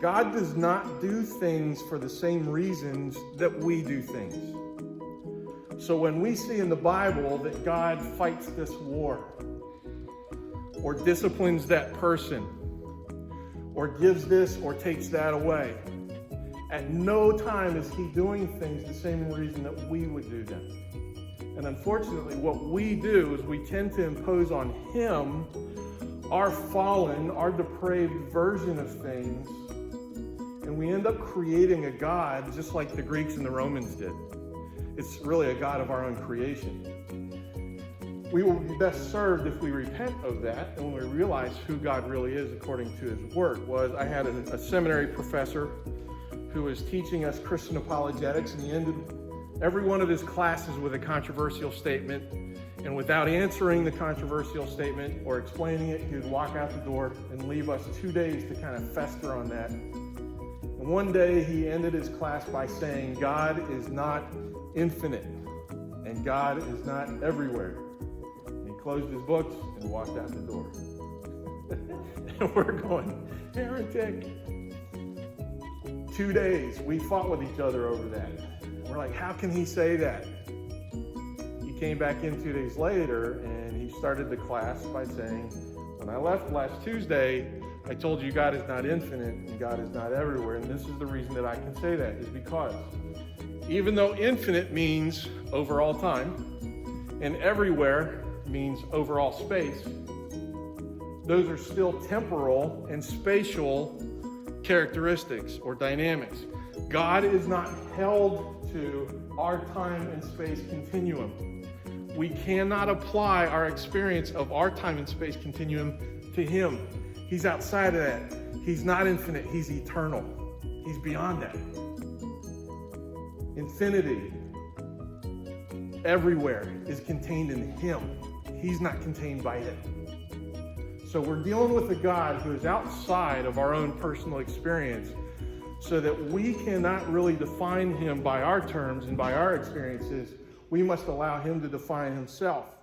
God does not do things for the same reasons that we do things. So when we see in the Bible that God fights this war, or disciplines that person, or gives this or takes that away, at no time is he doing things the same reason that we would do them. And unfortunately, what we do is we tend to impose on him our fallen, our depraved version of things, and we end up creating a God just like the Greeks and the Romans did. It's really a God of our own creation. We will be best served if we repent of that and when we realize who God really is according to his word. I had a seminary professor who was teaching us Christian apologetics, and he ended every one of his classes with a controversial statement. And without answering the controversial statement or explaining it, he would walk out the door and leave us 2 days to kind of fester on that. And one day he ended his class by saying, God is not infinite and God is not everywhere. And he closed his books and walked out the door. And we're going, heretic. 2 days, we fought with each other over that. We're like, how can he say that? He came back in 2 days later and he started the class by saying, when I left last Tuesday, I told you God is not infinite and God is not everywhere. And this is the reason that I can say that, is because even though infinite means over all time and everywhere means over all space, those are still temporal and spatial characteristics or dynamics. God is not held to our time and space continuum. We cannot apply our experience of our time and space continuum to him. He's outside of that. He's not infinite. He's eternal. He's beyond that. Infinity everywhere is contained in him. He's not contained by it. So we're dealing with a God who is outside of our own personal experience, so that we cannot really define him by our terms and by our experiences. We must allow him to define himself.